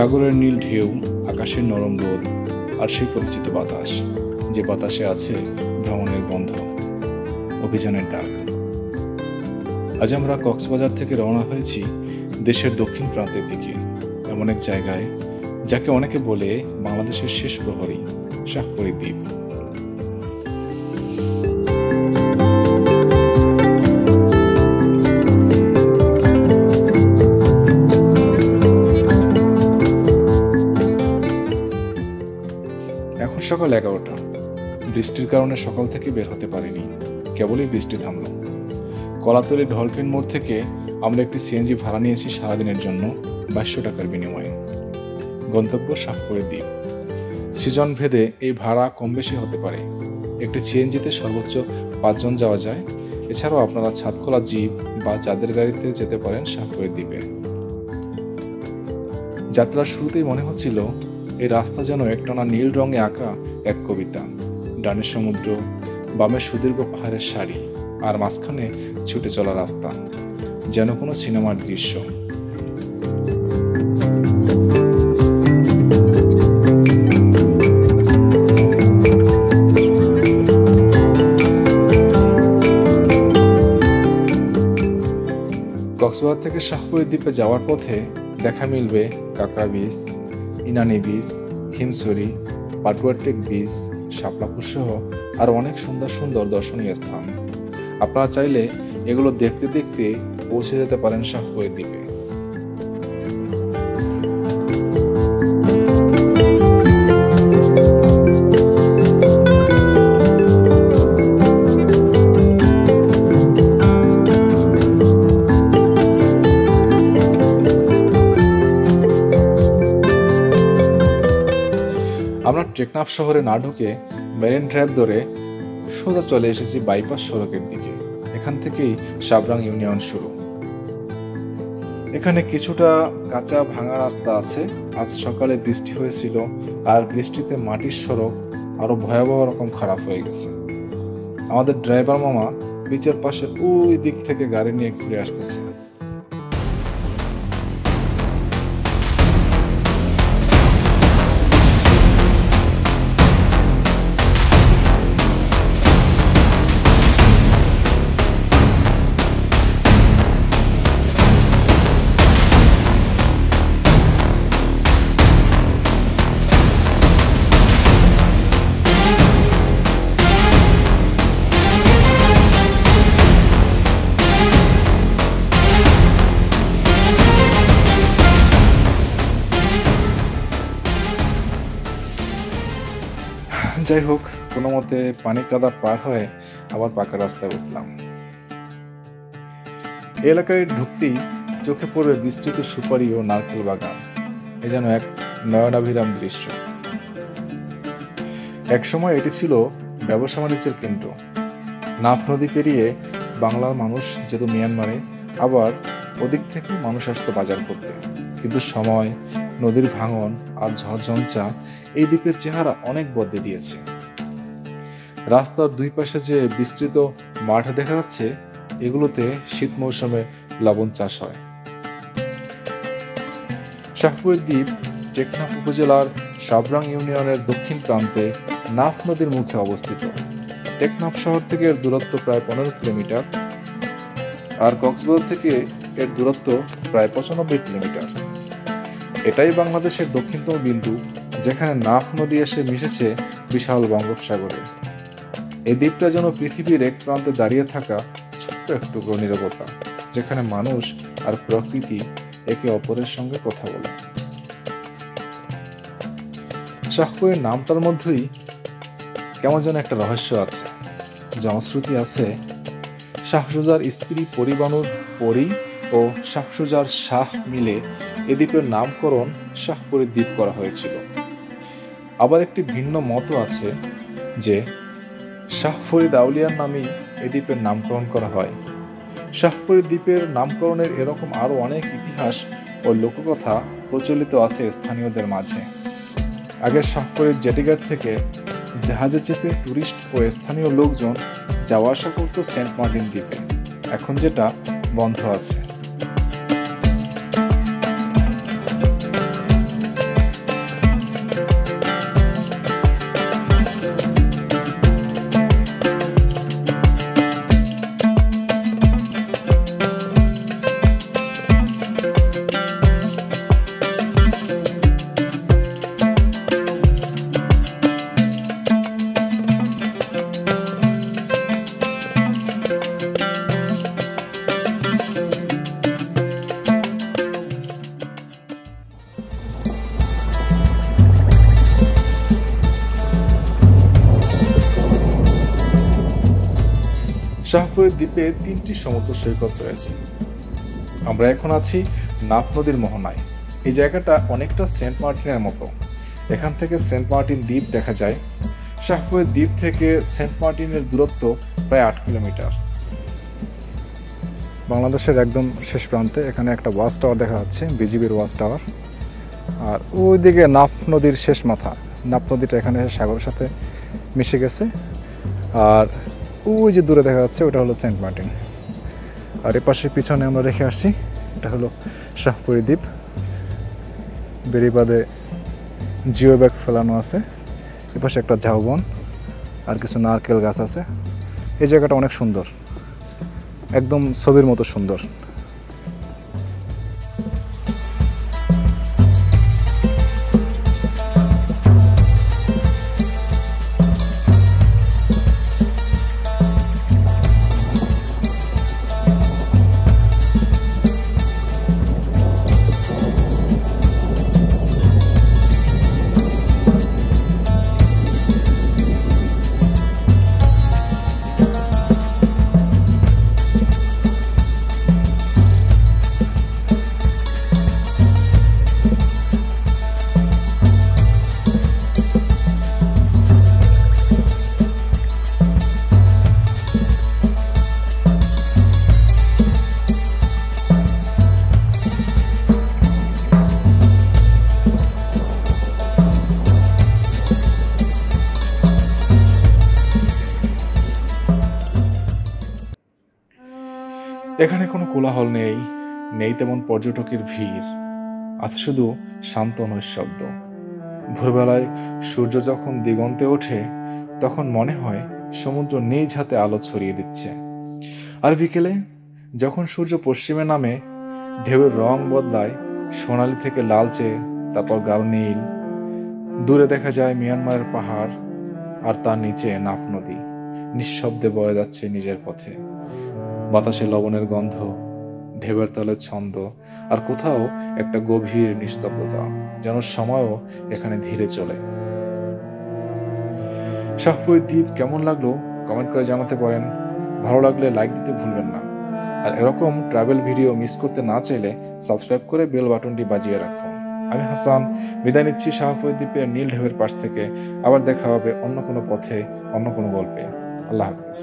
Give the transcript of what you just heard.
সাগরের নীল ঢেউ, আকাশের নরম রোদ আর সেই পরিচিত বাতাস, যে বাতাসে আছে ভ্রমণের গন্ধ, অভিযানের ডাক। আজ আমরা কক্সবাজার থেকে রওনা হয়েছি দেশের দক্ষিণ প্রান্তের দিকে, এমন এক জায়গায় যাকে অনেকে বলে বাংলাদেশের শেষ প্রহরী, শাহপরী দ্বীপ। এখন সকাল 11টা। বৃষ্টির কারণে সকাল থেকে বের হতে পারিনি, কেবলই বৃষ্টি থামলো। কলাতলী ডলফিন মোড় থেকে আমরা একটি সিএনজি ভাড়া নিয়েছি সারাদিনের জন্য 2200 টাকার বিনিময়ে। গন্তব্য শাহপরী দ্বীপ। সিজন ভেদে এই ভাড়া কম বেশি হতে পারে। একটি সিএনজিতে সর্বোচ্চ 5 জন যাওয়া যায়। এছাড়াও আপনারা ছাদখোলা জিপ বা চাঁদের গাড়িতে যেতে পারেন শাহপরী দ্বীপে। যাত্রার শুরুতেই মনে হচ্ছিল এই রাস্তা যেন একটানা নীল রঙে আঁকা এক কবিতা। ডানে সমুদ্র, বামে সুদীর্ঘ পাহাড়ের সারি, আর মাঝখানে ছুটে চলা রাস্তা, যেন কোনো সিনেমার দৃশ্য। কক্সবাজার থেকে শাহপরী দ্বীপে যাওয়ার পথে দেখা মিলবে কাঁকড়া beach, Inani beach, Himchari, Patuartek beach, Shaplapur সহ আরো অনেক সুন্দর সুন্দর দর্শনীয় স্থান। আপনারা চাইলে এগুলো দেখতে দেখতে পৌঁছে যেতে পারেন শাহপরী দ্বীপে। আমরা টেকনাফ শহরে না ঢুকে মেরিন ড্রাইভ ধরে সোজা চলে এসেছি বাইপাস সড়কের দিকে। এখান থেকেই সাবরাং ইউনিয়ন শুরু। এখানে কিছুটা কাঁচা ভাঙা রাস্তা আছে। আজ সকালে বৃষ্টি হয়েছিল, আর বৃষ্টিতে মাটির সড়ক আরো ভয়াবহ রকম খারাপ হয়ে গেছে। আমাদের ড্রাইভার মামা বিচের পাশে ওই দিক থেকে গাড়ি নিয়ে ঘুরে আসতেছে। যাই হোক, কোনো মতে পানি কাদা পার হয়ে আবার পাকা রাস্তায় উঠলাম। এলাকায় ঢুকতেই চোখে পড়বে বিস্তৃত সুপারি ও নারকেল বাগান। এ যেন এক নয়নাভিরাম দৃশ্য। একসময় এটি ছিল ব্যবসা বাণিজ্যের কেন্দ্র। নাফ নদী পেরিয়ে বাংলার মানুষ যেত মিয়ানমারে, আবার ওদিক থেকে মানুষ আসতো বাজার করতে। কিন্তু সময়, নদীর ভাঙন আর ঝড়ঝঞ্ঝা এই দ্বীপের চেহারা অনেক বদলে দিয়েছে। রাস্তার দুই পাশে যে বিস্তৃত মাঠ দেখা যাচ্ছে, এগুলোতে শীত মৌসুমে লবণ চাষ হয়। শাহপরী দ্বীপ টেকনাফ উপজেলার সাবরাং ইউনিয়নের দক্ষিণ প্রান্তে নাফ নদীর মুখে অবস্থিত। টেকনাফ শহর থেকে এর দূরত্ব প্রায় 15 কিলোমিটার, আর কক্সবাজার থেকে এর দূরত্ব প্রায় 95 কিলোমিটার। এটাই বাংলাদেশের দক্ষিণতম বিন্দু, যেখানে নাফ নদী এসে মিশেছে বিশাল বঙ্গোপসাগরে। এই দ্বীপটা যেন পৃথিবীর এক প্রান্তে দাঁড়িয়ে থাকা ছোট্ট এক টুকরো নীরবতা, যেখানে মানুষ আর প্রকৃতি একে অপরের সঙ্গে কথা বলে। শাহপরীর নামটার মধ্যেই কেমন যেন একটা রহস্য আছে। জনশ্রুতি আছে, শাহসুজার স্ত্রী পরিবানুর পরি ও শাহসুজার শাহ মিলে এ দ্বীপের নামকরণ শাহপরী দ্বীপ করা হয়েছিল। আবার একটি ভিন্ন মত আছে যে শাহ ফরিদ আউলিয়ার নামেই এ দ্বীপের নামকরণ করা হয়। শাহপরী দ্বীপের নামকরণের এরকম আরো অনেক ইতিহাস ও লোককথা প্রচলিত আছে স্থানীয়দের মাঝে। আগে শাহপরীর জেটিঘাট থেকে জাহাজে চেপে টুরিস্ট ও স্থানীয় লোকজন যাওয়া আসা করত সেন্ট মার্টিন দ্বীপে, এখন যেটা বন্ধ আছে। শাহপুরের দ্বীপে 3টি সমুদ্র সৈকত রয়েছে। আমরা এখন আছি নাফ নদীর মোহনায়। এই জায়গাটা অনেকটা সেন্ট মার্টিনের মতো। এখান থেকে সেন্ট মার্টিন দ্বীপ দেখা যায়। শাহপুরের দ্বীপ থেকে সেন্ট মার্টিনের দূরত্ব প্রায় 8 কিলোমিটার। বাংলাদেশের একদম শেষ প্রান্তে এখানে একটা ওয়াচ টাওয়ার দেখা যাচ্ছে, বিজিবির ওয়াচ টাওয়ার। আর ওইদিকে নাফ নদীর শেষ মাথা। নাফ নদীটা এখানে সাগরের সাথে মিশে গেছে। আর ওই যে দূরে দেখা যাচ্ছে ওটা হলো সেন্ট মার্টিন। আর এ পাশে পিছনে আমরা রেখে আসছি, এটা হলো শাহপুরি দ্বীপ। বেড়িবাঁধে জিও ব্যাগ ফেলানো আছে। এ পাশে একটা ঝাউবন আর কিছু নারকেল গাছ আছে। এই জায়গাটা অনেক সুন্দর, একদম ছবির মতো সুন্দর। এখানে কোনো কোলাহল নেই, নেই তেমন পর্যটকের ভিড়, আছে শুধু শান্ত নৈঃশব্দ। ভোরবেলায় সূর্য যখন দিগন্তে ওঠে তখন মনে হয় সমুদ্র নিজ হাতে আলো ছড়িয়ে দিচ্ছে। আর বিকেলে যখন সূর্য পশ্চিমে নামে ঢেউয়ের রং বদলায় সোনালি থেকে লালচে, তারপর গাঢ় নীল। দূরে দেখা যায় মিয়ানমারের পাহাড় আর তার নিচে নাফ নদী নিঃশব্দে বয়ে যাচ্ছে নিজের পথে। বাতাসে লবণের গন্ধ, ঢেউয়ের তালের ছন্দ, আর কোথাও একটা গভীর নিস্তব্ধতা, যেন সময়ও এখানে ধীরে চলে। শাহপুরের দ্বীপ কেমন লাগলো কমেন্ট করে জানাতে পারেন। ভালো লাগলে লাইক দিতে ভুলবেন না। আর এরকম ট্রাভেল ভিডিও মিস করতে না চাইলে সাবস্ক্রাইব করে বেল বাটনটি বাজিয়ে রাখুন। আমি হাসান, বিদায় নিচ্ছি শাহপুরের দ্বীপের নীল ঢেউয়ের পাশ থেকে। আবার দেখা হবে অন্য কোনো পথে, অন্য কোনো গল্পে। আল্লাহ হাফেজ।